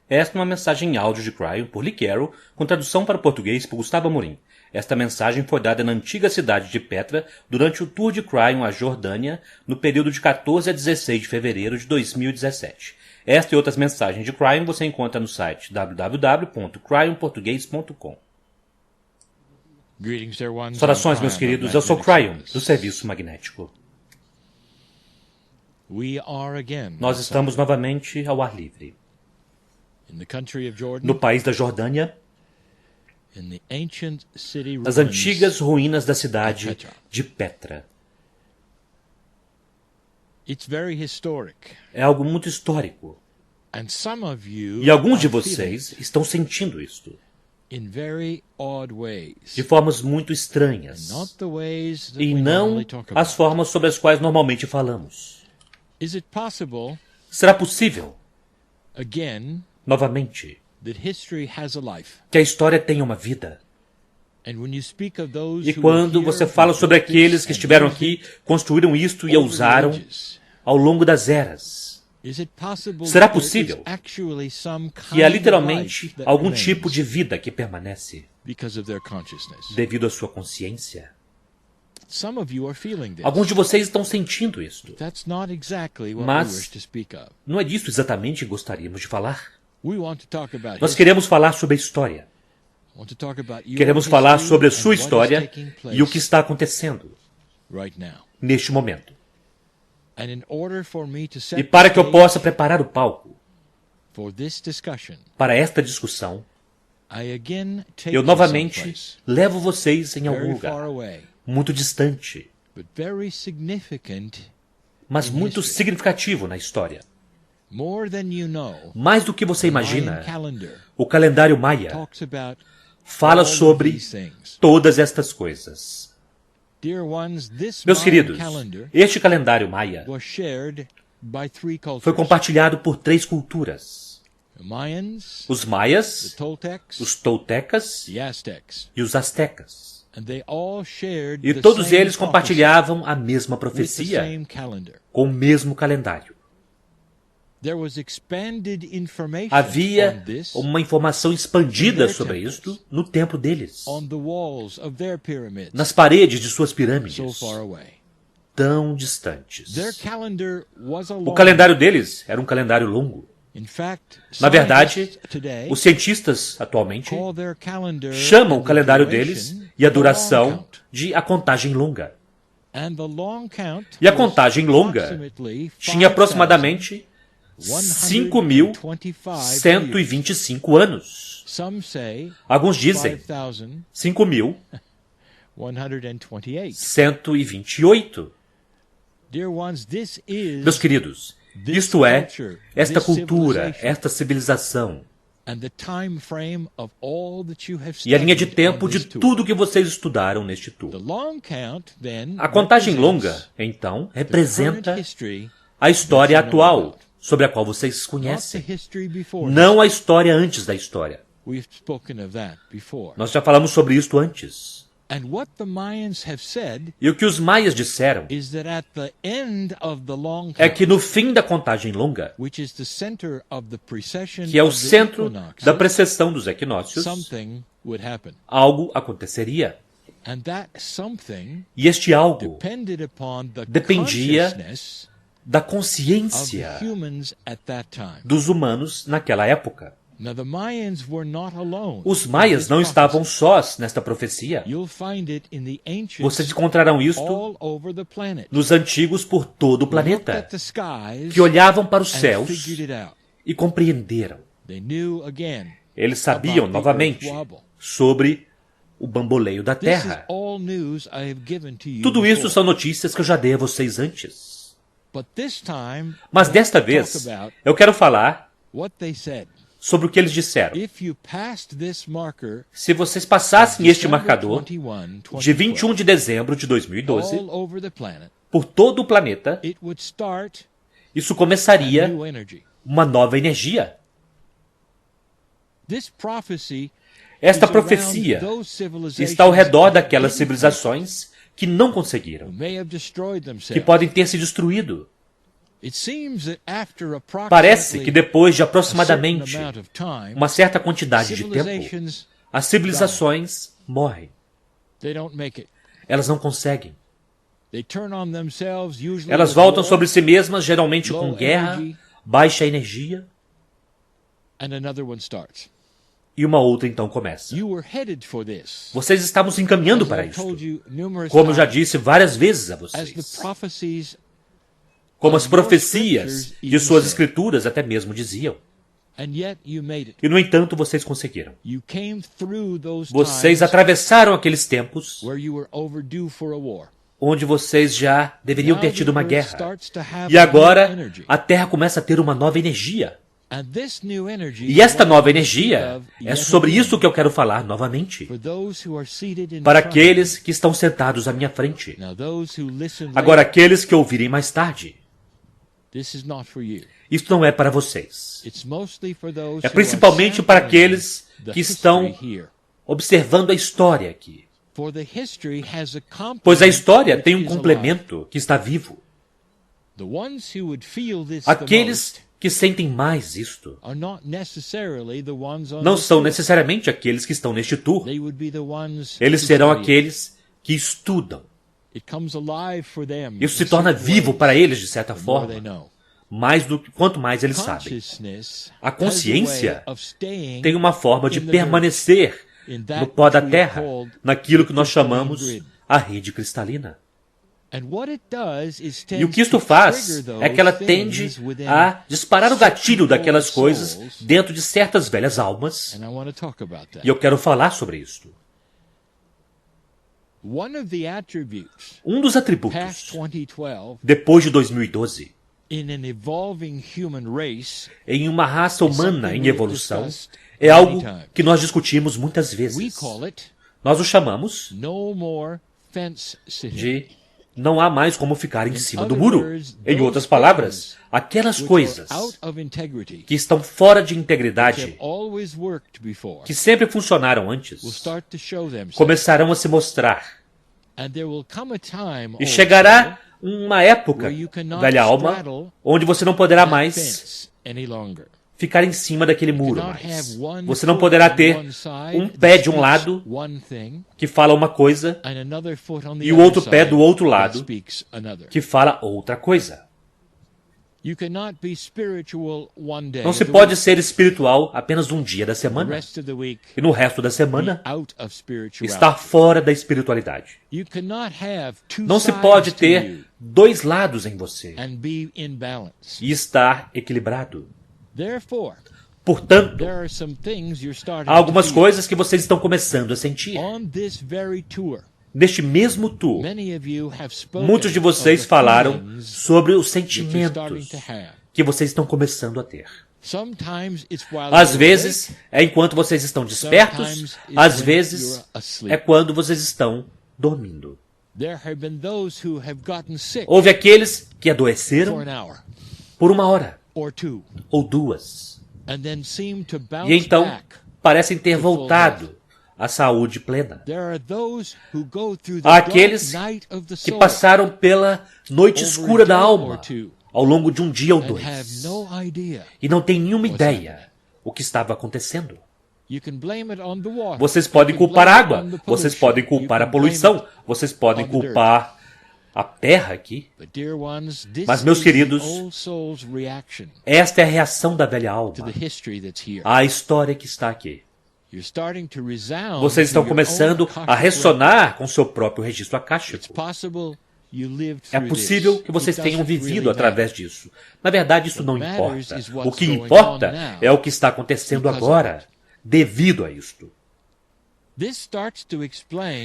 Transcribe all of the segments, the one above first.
Esta é uma mensagem em áudio de Cryon por Lee Carroll, com tradução para o português por Gustavo Amorim. Esta mensagem foi dada na antiga cidade de Petra durante o tour de Cryon à Jordânia, no período de 14 a 16 de fevereiro de 2017. Esta e outras mensagens de Cryon você encontra no site www.cryonportugues.com. Saudações, meus queridos, eu sou Cryon, do Serviço Magnético. Nós estamos novamente ao ar livre. No país da Jordânia, nas antigas ruínas da cidade de Petra. É algo muito histórico. E alguns de vocês estão sentindo isto de formas muito estranhas e não as formas sobre as quais normalmente falamos. Será possível, novamente, que a história tenha uma vida? E quando você fala sobre aqueles que estiveram aqui, construíram isto e a usaram ao longo das eras, será possível que há literalmente algum tipo de vida que permanece devido à sua consciência? Alguns de vocês estão sentindo isto, mas não é disso exatamente que gostaríamos de falar. Nós queremos falar sobre a história. Queremos falar sobre a sua história e o que está acontecendo neste momento. E para que eu possa preparar o palco para esta discussão, eu novamente levo vocês em algum lugar muito distante, mas muito significativo na história. Mais do que você imagina, o calendário Maia fala sobre todas estas coisas. Meus queridos, este calendário Maia foi compartilhado por 3 culturas: os Maias, os Toltecas e os Aztecas. E todos eles compartilhavam a mesma profecia com o mesmo calendário. Havia uma informação expandida sobre isto no templo deles, nas paredes de suas pirâmides, tão distantes. O calendário deles era um calendário longo. Na verdade, os cientistas atualmente chamam o calendário deles e a duração de a contagem longa. E a contagem longa tinha aproximadamente 5.125 anos. Alguns dizem 5.128. Meus queridos, isto é, esta cultura, esta civilização, e a linha de tempo de tudo que vocês estudaram neste tour. A contagem longa, então, representa a história atual, sobre a qual vocês conhecem, não a história antes da história. Nós já falamos sobre isto antes. E o que os maias disseram é que no fim da contagem longa, que é o centro da precessão dos equinócios, algo aconteceria. E este algo dependia da consciência dos humanos naquela época. Os maias não estavam sós nesta profecia. Vocês encontrarão isto nos antigos por todo o planeta, que olhavam para os céus e compreenderam. Eles sabiam novamente sobre o bamboleio da terra. Tudo isso são notícias que eu já dei a vocês antes. Mas desta vez, eu quero falar sobre o que eles disseram. Se vocês passassem este marcador de 21 de dezembro de 2012 por todo o planeta, isso começaria uma nova energia. Esta profecia está ao redor daquelas civilizações que não conseguiram, que podem ter se destruído. Parece que depois de aproximadamente uma certa quantidade de tempo, as civilizações morrem. Elas não conseguem. Elas voltam sobre si mesmas, geralmente com guerra, baixa energia, e uma outra então começa. Vocês estavam se encaminhando para isso. Como eu já disse várias vezes a vocês. Como as profecias de suas escrituras até mesmo diziam. E no entanto vocês conseguiram. Vocês atravessaram aqueles tempos onde vocês já deveriam ter tido uma guerra. E agora a Terra começa a ter uma nova energia. E esta nova energia, é sobre isso que eu quero falar novamente. Para aqueles que estão sentados à minha frente. Agora, aqueles que ouvirem mais tarde. Isso não é para vocês. É principalmente para aqueles que estão observando a história aqui. Pois a história tem um complemento que está vivo. Aqueles que sentem mais isto não são necessariamente aqueles que estão neste tour. Eles serão aqueles que estudam. Isso se torna vivo para eles, de certa forma, quanto mais eles sabem. A consciência tem uma forma de permanecer no pó da terra, naquilo que nós chamamos a rede cristalina. E o que isto faz é que ela tende a disparar o gatilho daquelas coisas dentro de certas velhas almas. E eu quero falar sobre isto. Um dos atributos, depois de 2012, em uma raça humana em evolução, é algo que nós discutimos muitas vezes. Nós o chamamos de não há mais como ficar em cima do muro. Em outras palavras, aquelas coisas que estão fora de integridade, que sempre funcionaram antes, começarão a se mostrar. E chegará uma época, velha alma, onde você não poderá mais ficar em cima daquele muro mais. Você não poderá ter um pé de um lado que fala uma coisa e o outro pé do outro lado que fala outra coisa. Não se pode ser espiritual apenas um dia da semana e no resto da semana estar fora da espiritualidade. Não se pode ter dois lados em você e estar equilibrado. Portanto, há algumas coisas que vocês estão começando a sentir. Neste mesmo tour, muitos de vocês falaram sobre os sentimentos que vocês estão começando a ter. Às vezes é enquanto vocês estão despertos, às vezes é quando vocês estão dormindo. Houve aqueles que adoeceram por uma hora ou duas. E então parecem ter voltado à saúde plena. Há aqueles que passaram pela noite escura da alma ao longo de um dia ou dois e não têm nenhuma ideia o que estava acontecendo. Vocês podem culpar a água, vocês podem culpar a poluição, vocês podem culpar a terra aqui. Mas, meus queridos, esta é a reação da velha alma à história que está aqui. Vocês estão começando a ressonar com seu próprio registro akáshico. É possível que vocês tenham vivido através disso. Na verdade, isso não importa. O que importa é o que está acontecendo agora, devido a isto.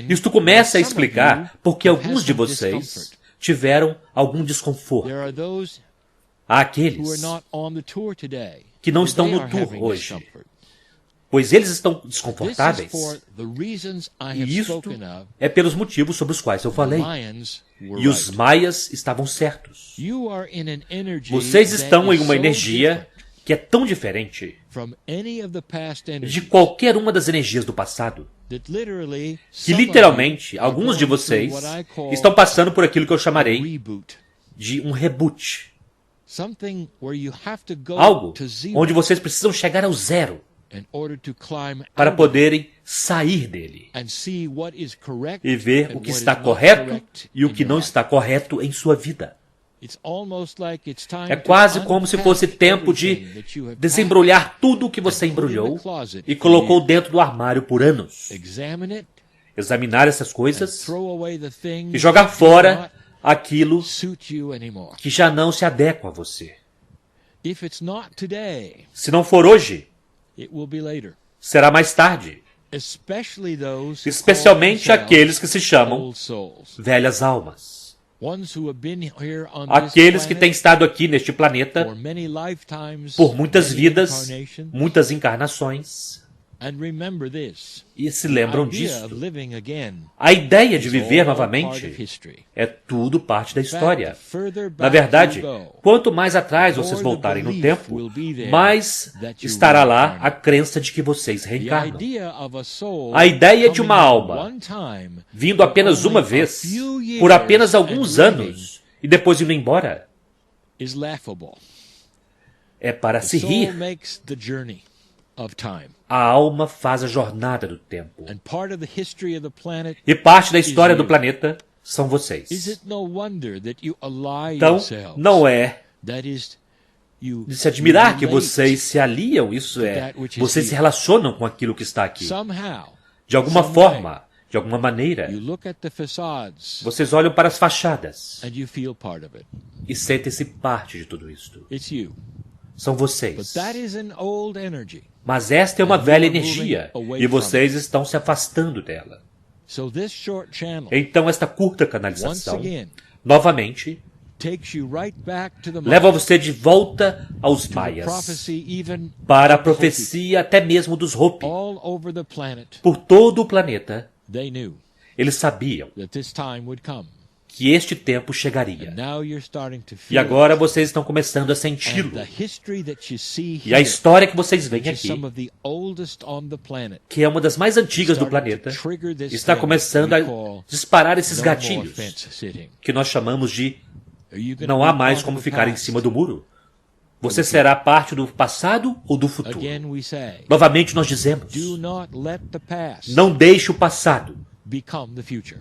Isto começa a explicar porque alguns de vocês tiveram algum desconforto. Há aqueles que não estão no tour hoje, pois eles estão desconfortáveis. E isto é pelos motivos sobre os quais eu falei. E os maias estavam certos. Vocês estão em uma energia que é tão diferente de qualquer uma das energias do passado, que literalmente alguns de vocês estão passando por aquilo que eu chamarei de um reboot. Algo onde vocês precisam chegar ao zero para poderem sair dele e ver o que está correto e o que não está correto em sua vida. É quase como se fosse tempo de desembrulhar tudo o que você embrulhou e colocou dentro do armário por anos. Examinar essas coisas e jogar fora aquilo que já não se adequa a você. Se não for hoje, será mais tarde. Especialmente aqueles que se chamam velhas almas. Aqueles que têm estado aqui neste planeta por muitas vidas, muitas encarnações. E se lembram disso. A ideia de viver novamente é tudo parte da história. Na verdade, quanto mais atrás vocês voltarem no tempo, mais estará lá a crença de que vocês reencarnam. A ideia de uma alma vindo apenas uma vez, por apenas alguns anos, e depois indo embora, é para se rir. A alma faz a jornada do tempo. E parte da história do planeta são vocês. Então, não é de se admirar que vocês se aliam, isso é, vocês se relacionam com aquilo que está aqui. De alguma forma, de alguma maneira, vocês olham para as fachadas e sentem-se parte de tudo isto. São vocês. Mas esta é uma velha energia e vocês estão se afastando dela. Então esta curta canalização, novamente, leva você de volta aos maias, para a profecia até mesmo dos Hopi. Por todo o planeta, eles sabiam que este tempo chegaria. E agora vocês estão começando a senti-lo. E a história que vocês veem aqui, que é uma das mais antigas do planeta, está começando a disparar esses gatilhos, que nós chamamos de não há mais como ficar em cima do muro. Você será parte do passado ou do futuro? Novamente nós dizemos, não deixe o passado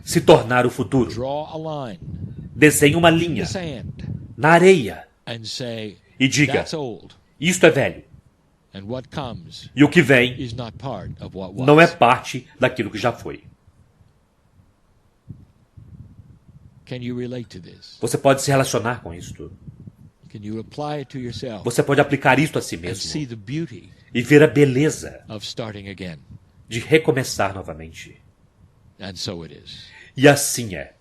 se tornar o futuro. Desenhe uma linha na areia e diga, isto é velho. E o que vem não é parte daquilo que já foi. Você pode se relacionar com isto. Você pode aplicar isto a si mesmo e ver a beleza de recomeçar novamente. E assim é.